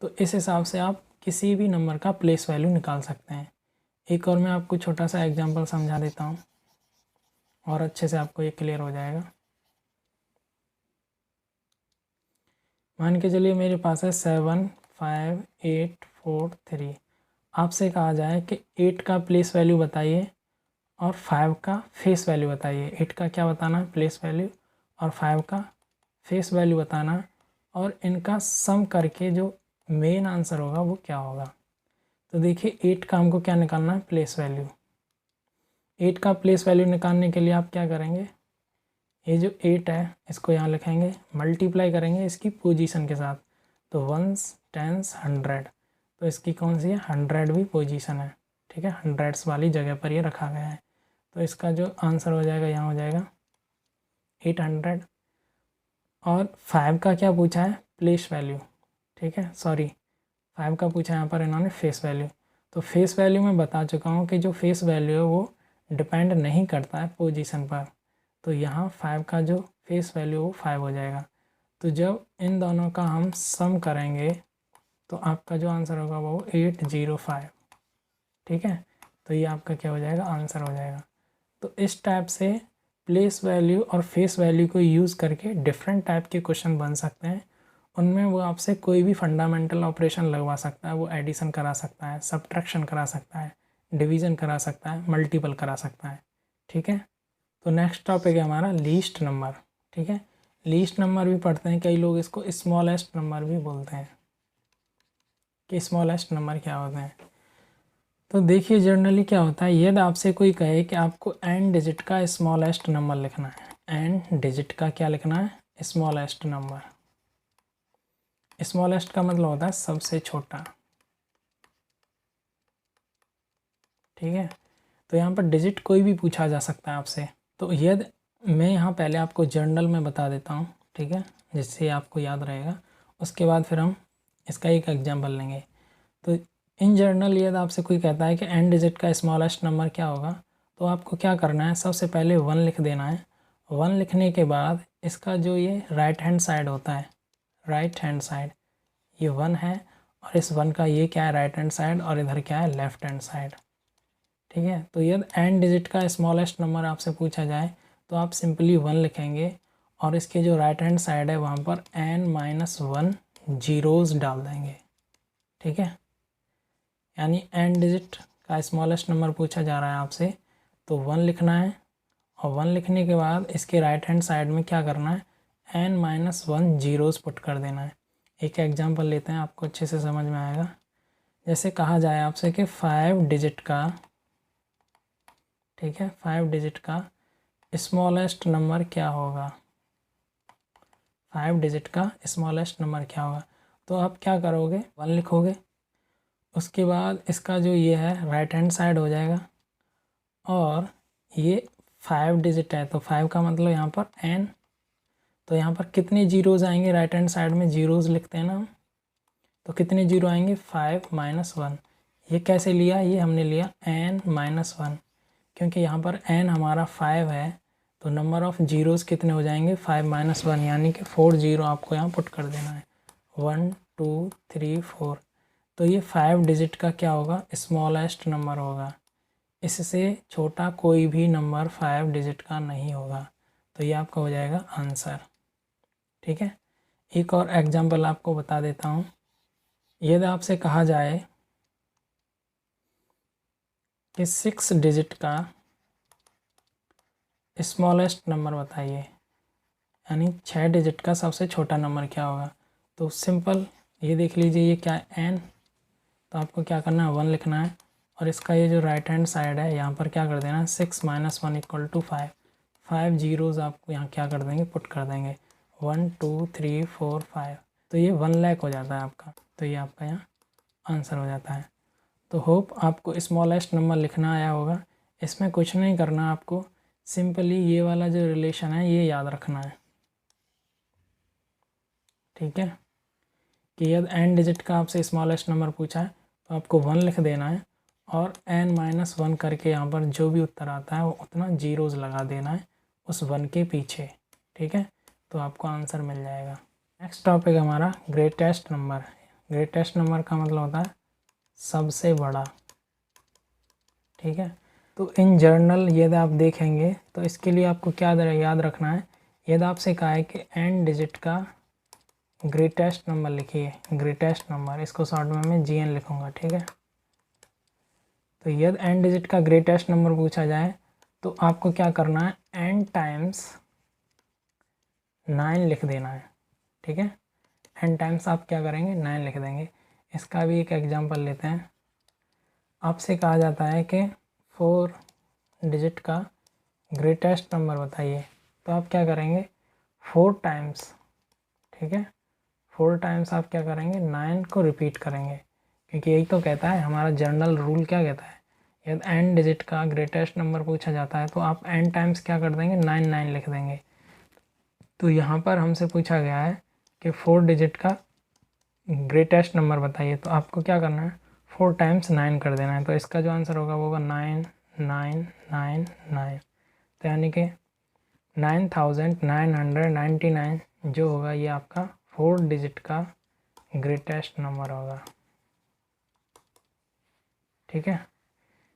तो इस हिसाब से आप किसी भी नंबर का प्लेस वैल्यू निकाल सकते हैं। एक और मैं आपको छोटा सा एग्जांपल समझा देता हूँ और अच्छे से आपको ये क्लियर हो जाएगा। मान के चलिए मेरे पास है 7, 5, 8, 4, 3। आपसे कहा जाए कि 8 का प्लेस वैल्यू बताइए और 5 का फेस वैल्यू बताइए। 8 का क्या बताना है, प्लेस वैल्यू, और 5 का फेस वैल्यू बताना, और इनका सम करके जो मेन आंसर होगा वो क्या होगा। तो देखिए 8 का हमको क्या निकालना है, प्लेस वैल्यू। 8 का प्लेस वैल्यू निकालने के लिए आप क्या करेंगे, ये जो 8 है इसको यहाँ लिखेंगे, मल्टीप्लाई करेंगे इसकी पोजीशन के साथ, तो वंस, टेंस, 100, तो इसकी कौन सी है, 100 भी पोजीशन है। ठीक है, हंड्रेड्स वाली जगह पर ये रखा गया है, तो इसका जो आंसर हो जाएगा यहाँ हो जाएगा 800। और 5 का क्या पूछा है, प्लेस वैल्यू, ठीक है, सॉरी 5 का पूछा है यहाँ पर इन्होंने फेस वैल्यू। तो फेस वैल्यू मैं बता चुका हूँ कि जो फेस वैल्यू है वो डिपेंड नहीं करता है पोजीशन पर, तो यहाँ 5 का जो फेस वैल्यू वो 5 हो जाएगा। तो जब इन दोनों का हम सम करेंगे तो आपका जो आंसर होगा वो 805। ठीक है, तो ये आपका क्या हो जाएगा, आंसर हो जाएगा। तो इस टाइप से प्लेस वैल्यू और फेस वैल्यू को यूज़ करके डिफरेंट टाइप के क्वेश्चन बन सकते हैं, उनमें वो आपसे कोई भी फंडामेंटल ऑपरेशन लगवा सकता है। वो एडिशन करा सकता है, सब्ट्रैक्शन करा सकता है, डिवीज़न करा सकता है, मल्टीपल करा सकता है। ठीक है, तो नेक्स्ट टॉपिक है हमारा लीस्ट नंबर। ठीक है, लीस्ट नंबर भी पढ़ते हैं, कई लोग इसको स्मॉलेस्ट नंबर भी बोलते हैं कि स्मॉलेस्ट नंबर क्या होते हैं। तो देखिए जनरली क्या होता है, यदि आपसे कोई कहे कि आपको n डिजिट का स्मॉलेस्ट नंबर लिखना है, n डिजिट का क्या लिखना है, स्मॉलेस्ट नंबर। स्मॉलेस्ट का मतलब होता है सबसे छोटा। ठीक है, तो यहाँ पर डिजिट कोई भी पूछा जा सकता है आपसे। तो यदि मैं यहाँ पहले आपको जर्नल में बता देता हूँ, ठीक है, जिससे आपको याद रहेगा। उसके बाद फिर हम इसका एक एग्जाम्पल लेंगे। तो इन जर्नल यदि आपसे कोई कहता है कि n डिजिट का स्मॉलेस्ट नंबर क्या होगा, तो आपको क्या करना है, सबसे पहले 1 लिख देना है। 1 लिखने के बाद इसका जो ये राइट हैंड साइड होता है, राइट हैंड साइड, ये 1 है, और इस 1 का ये क्या है, राइट हैंड साइड, और इधर क्या है, लेफ्ट हैंड साइड। ठीक है, तो यदि n डिजिट का स्मॉलेस्ट नंबर आपसे पूछा जाए तो आप सिंपली 1 लिखेंगे, और इसके जो राइट हैंड साइड है वहाँ पर n-1 जीरोज़ डाल देंगे। ठीक है, यानी n डिजिट का स्मॉलेस्ट नंबर पूछा जा रहा है आपसे, तो 1 लिखना है, और 1 लिखने के बाद इसके राइट हैंड साइड में क्या करना है, n-1 जीरोज़ पुट कर देना है। एक एग्जांपल लेते हैं, आपको अच्छे से समझ में आएगा। जैसे कहा जाए आपसे कि 5 डिजिट का, ठीक है, 5 डिजिट का स्मॉलेस्ट नंबर क्या होगा, 5 डिजिट का स्मॉलेस्ट नंबर क्या होगा, तो आप क्या करोगे, 1 लिखोगे, उसके बाद इसका जो ये है राइट हैंड साइड हो जाएगा, और ये 5 डिजिट है तो 5 का मतलब यहाँ पर n, तो यहाँ पर कितने जीरोज़ आएंगे, राइट हैंड साइड में जीरोज़ लिखते हैं ना हम, तो कितने जीरो आएंगे, 5-1। ये कैसे लिया, ये हमने लिया n-1, क्योंकि यहाँ पर n हमारा 5 है, तो नंबर ऑफ़ जीरोज़ कितने हो जाएंगे, 5-1, यानी कि 4 जीरो आपको यहाँ पुट कर देना है, 1 2 3 4। तो ये 5 डिजिट का क्या होगा, स्मॉलेस्ट नंबर होगा। इससे छोटा कोई भी नंबर 5 डिजिट का नहीं होगा, तो ये आपका हो जाएगा आंसर। ठीक है, एक और एग्जांपल आपको बता देता हूँ। यदि आपसे कहा जाए कि 6 डिजिट का स्मॉलेस्ट नंबर बताइए, यानी 6 डिजिट का सबसे छोटा नंबर क्या होगा, तो सिंपल ये देख लीजिए, ये क्या है, n, तो आपको क्या करना है, 1 लिखना है, और इसका ये जो राइट हैंड साइड है यहाँ पर क्या कर देना है, 6-1 = 5। 5 जीरोज़ आपको यहाँ क्या कर देंगे, पुट कर देंगे, 1 2 3 4 5, तो ये 1 लाख हो जाता है आपका, तो ये आपका यहाँ आंसर हो जाता है। तो होप आपको स्मॉलेस्ट नंबर लिखना आया होगा। इसमें कुछ नहीं करना आपको, सिंपली ये वाला जो रिलेशन है ये याद रखना है। ठीक है, कि यदि n डिजिट का आपसे स्मॉलेस्ट नंबर पूछा है तो आपको 1 लिख देना है, और n-1 करके यहाँ पर जो भी उत्तर आता है वो उतना जीरोज़ लगा देना है उस 1 के पीछे। ठीक है, तो आपको आंसर मिल जाएगा। नेक्स्ट टॉपिक हमारा ग्रेटेस्ट नंबर। ग्रेटेस्ट नंबर का मतलब होता है सबसे बड़ा। ठीक है, तो इन जर्नल यदि आप देखेंगे तो इसके लिए आपको क्या याद रखना है, यदि आपसे कहा है कि n डिजिट का ग्रेटेस्ट नंबर लिखिए, ग्रेटेस्ट नंबर, इसको शॉर्ट में मैं GN लिखूँगा। ठीक है, तो यदि n डिजिट का ग्रेटेस्ट नंबर पूछा जाए तो आपको क्या करना है, n टाइम्स 9 लिख देना है। ठीक है, n टाइम्स आप क्या करेंगे, 9 लिख देंगे। इसका भी एक एग्जांपल लेते हैं। आपसे कहा जाता है कि 4 डिजिट का ग्रेटेस्ट नंबर बताइए, तो आप क्या करेंगे, 4 टाइम्स, ठीक है, 4 टाइम्स आप क्या करेंगे, 9 को रिपीट करेंगे, क्योंकि यही तो कहता है हमारा जर्नल रूल, क्या कहता है, यदि n डिजिट का ग्रेटेस्ट नंबर पूछा जाता है तो आप n टाइम्स क्या कर देंगे, 9 लिख देंगे। तो यहाँ पर हमसे पूछा गया है कि 4 डिजिट का ग्रेटेस्ट नंबर बताइए, तो आपको क्या करना है, 4 टाइम्स 9 कर देना है। तो इसका जो आंसर होगा वो होगा 9 9 9 9, तो यानी कि 9999 जो होगा ये आपका 4 डिजिट का ग्रेटेस्ट नंबर होगा। ठीक है,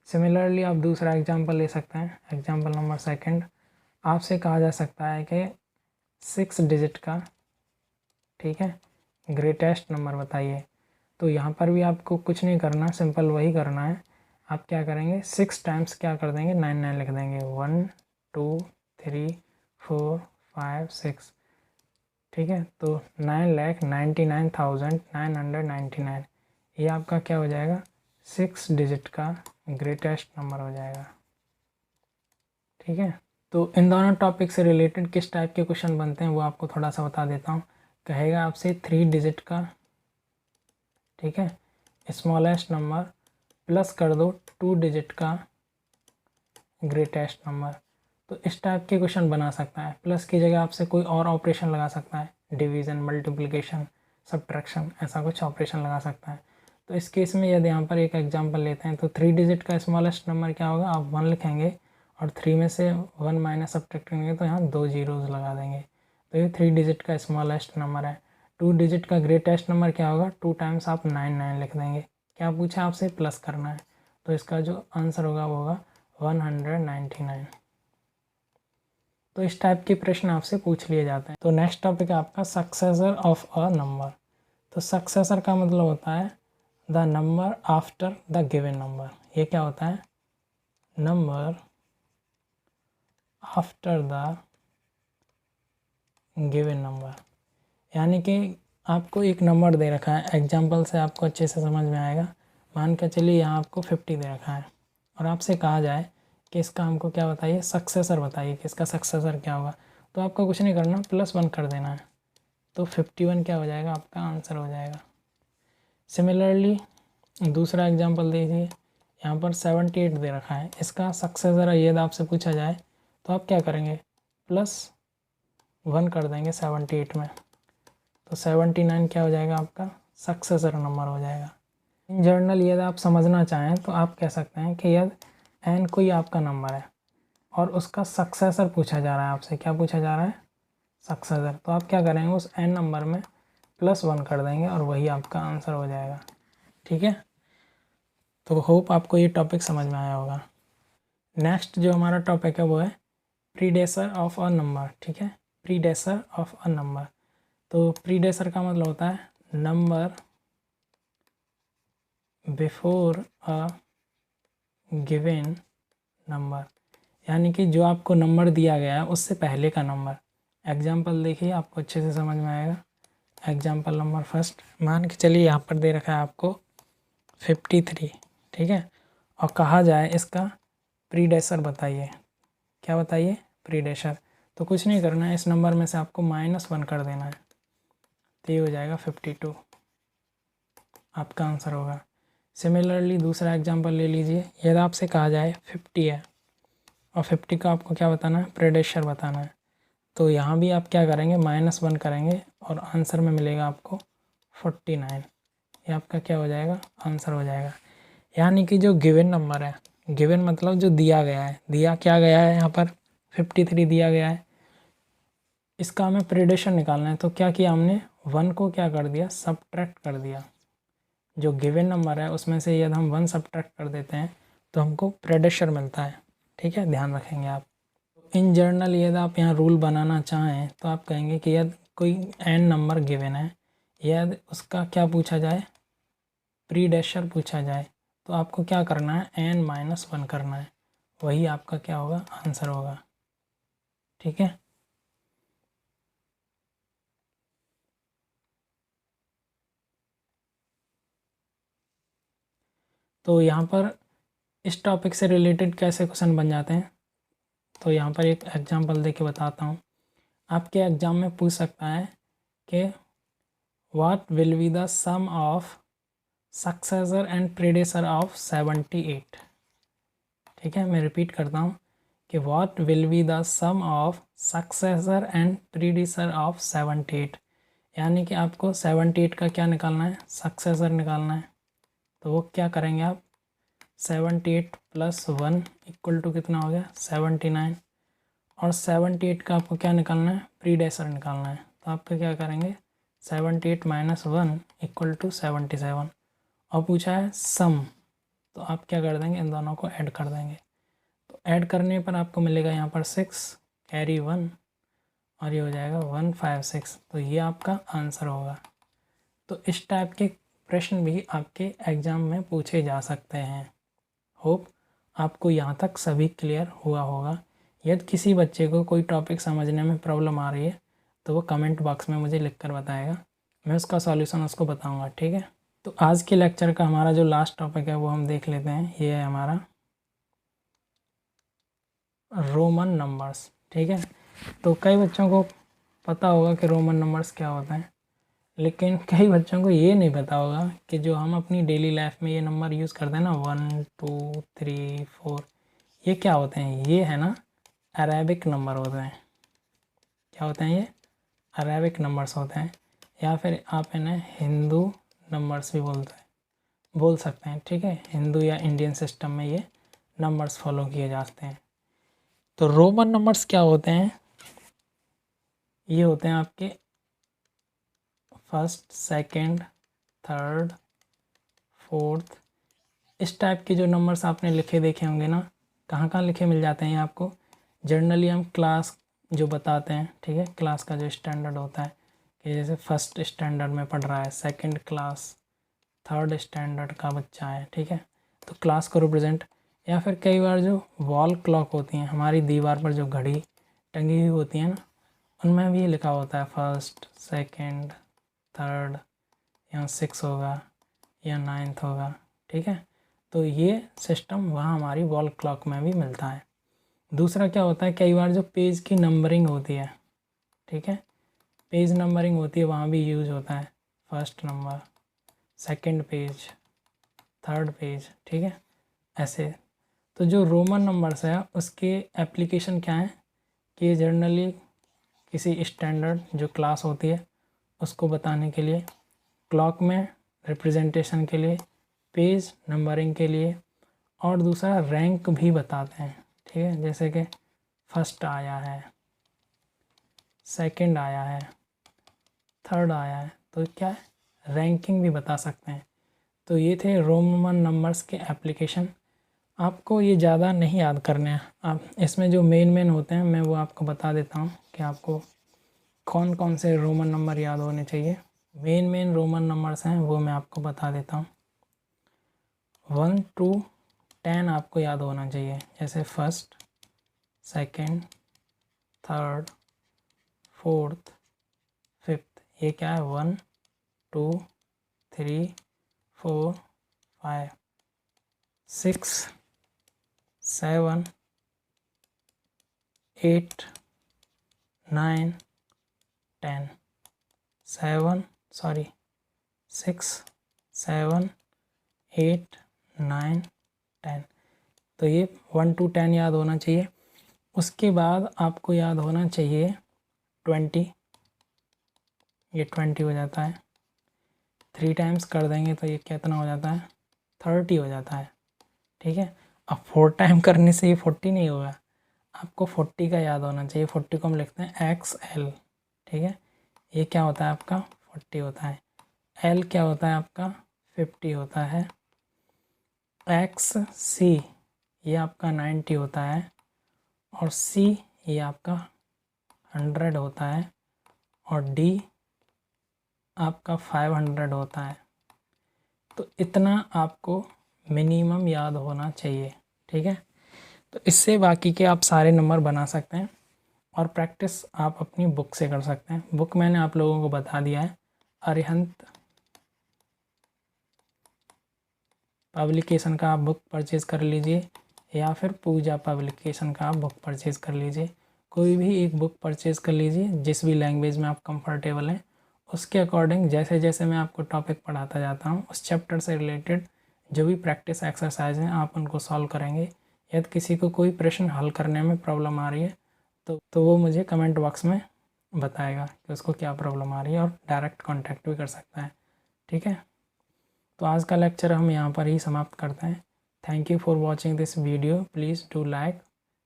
सिमिलरली आप दूसरा एग्जांपल ले सकते हैं। एग्जांपल नंबर 2, आपसे कहा जा सकता है कि 6 डिजिट का, ठीक है, ग्रेटेस्ट नंबर बताइए। तो यहाँ पर भी आपको कुछ नहीं करना, सिंपल वही करना है। आप क्या करेंगे, 6 टाइम्स क्या कर देंगे, 9 लिख देंगे, 1 2 3 4 5 6। ठीक है, तो 9,99,999 ये आपका क्या हो जाएगा, 6 डिजिट का ग्रेटेस्ट नंबर हो जाएगा। ठीक है, तो इन दोनों टॉपिक से रिलेटेड किस टाइप के क्वेश्चन बनते हैं वो आपको थोड़ा सा बता देता हूँ। कहेगा आपसे 3 डिजिट का, ठीक है, स्मॉलेस्ट नंबर प्लस कर दो 2 डिजिट का ग्रेटेस्ट नंबर। तो इस टाइप के क्वेश्चन बना सकता है। प्लस की जगह आपसे कोई और ऑपरेशन लगा सकता है, डिवीज़न, मल्टीप्लिकेशन, सब्ट्रैक्शन, ऐसा कुछ ऑपरेशन लगा सकता है। तो इस केस में यदि यहाँ पर एक एग्जांपल लेते हैं तो 3 डिजिट का स्मॉलेस्ट नंबर क्या होगा, आप 1 लिखेंगे और 3 में से 1 माइनस सब्ट्रैक्ट करेंगे तो यहाँ 2 जीरोज़ लगा देंगे। तो ये 3 डिजिट का स्मॉलेस्ट नंबर है। 2 डिजिट का ग्रेटेस्ट नंबर क्या होगा, 2 टाइम्स आप 9 लिख देंगे। क्या पूछा आपसे, प्लस करना है, तो इसका जो आंसर होगा वो होगा 199। तो इस टाइप के प्रश्न आपसे पूछ लिए जाते हैं। तो नेक्स्ट टॉपिक है आपका सक्सेसर ऑफ अ नंबर। तो सक्सेसर का मतलब होता है the number after the given number. ये क्या होता है, number after the given number. यानी कि आपको एक नंबर दे रखा है, एग्जाम्पल से आपको अच्छे से समझ में आएगा। मान के चलिए यहाँ आपको 50 दे रखा है और आपसे कहा जाए कि इसका हमको क्या बताइए, सक्सेसर बताइए कि इसका सक्सेसर क्या होगा। तो आपको कुछ नहीं करना, +1 कर देना है, तो 51 क्या हो जाएगा, आपका आंसर हो जाएगा। सिमिलरली दूसरा एग्जांपल देखिए, यहाँ पर 78 दे रखा है, इसका सक्सेसर यदि आपसे पूछा जाए तो आप क्या करेंगे, +1 कर देंगे 78 में, तो 79 क्या हो जाएगा, आपका सक्सेसर नंबर हो जाएगा। इन जनरल यदि आप समझना चाहें तो आप कह सकते हैं कि यदि n कोई आपका नंबर है और उसका सक्सेसर पूछा जा रहा है आपसे, क्या पूछा जा रहा है, सक्सेसर, तो आप क्या करेंगे, उस n नंबर में +1 कर देंगे और वही आपका आंसर हो जाएगा। ठीक है, तो होप आपको ये टॉपिक समझ में आया होगा। नेक्स्ट जो हमारा टॉपिक है वो है प्रीडेसर ऑफ अ नंबर। ठीक है, प्रीडेसर ऑफ अ नंबर। तो प्रीडेसर का मतलब होता है number before a given number, यानी कि जो आपको नंबर दिया गया है उससे पहले का नंबर। एग्जाम्पल देखिए, आपको अच्छे से समझ में आएगा। एग्जाम्पल नंबर फर्स्ट, मान के चलिए यहाँ पर दे रखा है आपको 53, ठीक है, और कहा जाए इसका प्रीडेसर बताइए, क्या बताइए, प्रीडेसर। तो कुछ नहीं करना है, इस नंबर में से आपको -1 कर देना है, तो ये हो जाएगा 52, आपका आंसर होगा। सिमिलरली दूसरा एग्जांपल ले लीजिए, यदि आपसे कहा जाए 50 है और 50 का आपको क्या बताना है, प्रीडेसर बताना है, तो यहाँ भी आप क्या करेंगे, -1 करेंगे और आंसर में मिलेगा आपको 49। ये आपका क्या हो जाएगा, आंसर हो जाएगा। यानी कि जो गिवन नंबर है, गिवन मतलब जो दिया गया है, दिया क्या गया है, यहाँ पर 53 दिया गया है, इसका हमें प्रीडेशन निकालना है। तो क्या किया हमने, 1 को क्या कर दिया, सब्ट्रैक्ट कर दिया। जो गिवन नंबर है उसमें से यदि हम 1 सब्ट्रैक्ट कर देते हैं तो हमको प्रीडेशन मिलता है। ठीक है, ध्यान रखेंगे आप। इन जनरल यदि आप यहाँ रूल बनाना चाहें तो आप कहेंगे कि यदि कोई n नंबर गिवन है, यदि उसका क्या पूछा जाए, प्रीडेशर पूछा जाए, तो आपको क्या करना है, n-1 करना है, वही आपका क्या होगा, आंसर होगा। ठीक है, तो यहाँ पर इस टॉपिक से रिलेटेड कैसे क्वेश्चन बन जाते हैं, तो यहाँ पर एक एग्जांपल दे के बताता हूँ। आपके एग्जाम में पूछ सकता है कि what will be the sum of successor and predecessor of 78। ठीक है, मैं रिपीट करता हूँ कि what will be the sum of successor and predecessor of 78। यानी कि आपको 78 का क्या निकालना है, सक्सेसर निकालना है। तो वो क्या करेंगे आप, 78 + 1 = कितना हो गया, 79। और 78 का आपको क्या निकालना है, प्रीडेसर निकालना है। तो आप क्या करेंगे, 78 - 1 = 77। और पूछा है सम, तो आप क्या कर देंगे, इन दोनों को ऐड कर देंगे। तो ऐड करने पर आपको मिलेगा यहाँ पर 6 कैरी 1 और ये हो जाएगा 156। तो ये आपका आंसर होगा। तो इस टाइप के प्रश्न भी आपके एग्ज़ाम में पूछे जा सकते हैं। होप आपको यहाँ तक सभी क्लियर हुआ होगा। यदि किसी बच्चे को कोई टॉपिक समझने में प्रॉब्लम आ रही है तो वो कमेंट बॉक्स में मुझे लिख कर बताएगा, मैं उसका सॉल्यूशन उसको बताऊंगा, ठीक है। तो आज के लेक्चर का हमारा जो लास्ट टॉपिक है वो हम देख लेते हैं। ये है हमारा रोमन नंबर्स, ठीक है। तो कई बच्चों को पता होगा कि रोमन नंबर्स क्या होता है, लेकिन कई बच्चों को ये नहीं पता होगा कि जो हम अपनी डेली लाइफ में ये नंबर यूज़ करते हैं ना 1 2 3 4, ये क्या होते हैं? ये है ना अरेबिक नंबर होते हैं। क्या होते हैं ये? अरेबिक नंबर्स होते हैं, या फिर आप इन्हें हिंदू नंबर्स भी बोल सकते हैं, ठीक है। हिंदू या इंडियन सिस्टम में ये नंबर्स फॉलो किए जाते हैं। तो रोमन नंबर्स क्या होते हैं? ये होते हैं आपके फर्स्ट, सेकंड, थर्ड, फोर्थ, इस टाइप के जो नंबर्स आपने लिखे देखे होंगे ना, कहाँ कहाँ लिखे मिल जाते हैं ये आपको? जनरली हम क्लास जो बताते हैं, ठीक है, क्लास का जो स्टैंडर्ड होता है कि जैसे फर्स्ट स्टैंडर्ड में पढ़ रहा है, सेकंड क्लास, थर्ड स्टैंडर्ड का बच्चा है, ठीक है, तो क्लास को रिप्रेजेंट, या फिर कई बार जो वॉल क्लॉक होती हैं, हमारी दीवार पर जो घड़ी टंगी हुई होती है ना, उनमें भी ये लिखा होता है फर्स्ट, सेकंड, थर्ड, यहाँ 6 होगा या 9th होगा, ठीक है। तो ये सिस्टम वहाँ हमारी वॉल क्लॉक में भी मिलता है। दूसरा क्या होता है, कई बार जो पेज की नंबरिंग होती है, ठीक है, पेज नंबरिंग होती है, वहाँ भी यूज होता है first number, second page, third page, ठीक है, ऐसे। तो जो रोमन नंबर्स है उसके एप्लीकेशन क्या है कि जनरली किसी स्टैंडर्ड जो क्लास होती है उसको बताने के लिए, क्लॉक में रिप्रेजेंटेशन के लिए, पेज नंबरिंग के लिए, और दूसरा रैंक भी बताते हैं, ठीक है। जैसे कि फर्स्ट आया है, सेकंड आया है, थर्ड आया है, तो क्या है, रैंकिंग भी बता सकते हैं। तो ये थे रोमन नंबर्स के एप्लीकेशन। आपको ये ज़्यादा नहीं याद करने हैं, आप इसमें जो मेन होते हैं मैं वो आपको बता देता हूँ कि आपको कौन कौन से रोमन नंबर याद होने चाहिए। मेन रोमन नंबर्स हैं वो मैं आपको बता देता हूँ। 1 to 10 आपको याद होना चाहिए, जैसे first, second, third, fourth, fifth, ये क्या है, 1 2 3 4 5 6 7 8 9 10 6 7 8 9 10, तो ये 1 to 10 याद होना चाहिए। उसके बाद आपको याद होना चाहिए 20, ये 20 हो जाता है, 3 टाइम्स कर देंगे तो ये कितना हो जाता है, 30 हो जाता है, ठीक है। अब 4 टाइम करने से ये 40 नहीं होगा, आपको 40 का याद होना चाहिए। 40 को हम लिखते हैं XL, ठीक है, ये क्या होता है आपका 40 होता है। L क्या होता है आपका 50 होता है। XC ये आपका 90 होता है, और C ये आपका 100 होता है, और D आपका 500 होता है। तो इतना आपको मिनिमम याद होना चाहिए, ठीक है। तो इससे बाकी के आप सारे नंबर बना सकते हैं, और प्रैक्टिस आप अपनी बुक से कर सकते हैं। बुक मैंने आप लोगों को बता दिया है, अरिहंत पब्लिकेशन का आप बुक परचेज़ कर लीजिए, या फिर पूजा पब्लिकेशन का आप बुक परचेज़ कर लीजिए। कोई भी एक बुक परचेज़ कर लीजिए जिस भी लैंग्वेज में आप कंफर्टेबल हैं, उसके अकॉर्डिंग जैसे जैसे मैं आपको टॉपिक पढ़ाता जाता हूँ उस चैप्टर से रिलेटेड जो भी प्रैक्टिस एक्सरसाइज हैं आप उनको सॉल्व करेंगे। यदि किसी को कोई प्रश्न हल करने में प्रॉब्लम आ रही है तो वो मुझे कमेंट बॉक्स में बताएगा कि उसको क्या प्रॉब्लम आ रही है, और डायरेक्ट कॉन्टैक्ट भी कर सकता है, ठीक है। तो आज का लेक्चर हम यहाँ पर ही समाप्त करते हैं। Thank you for watching this video. Please do like,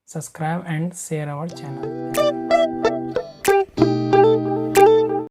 subscribe and share our channel.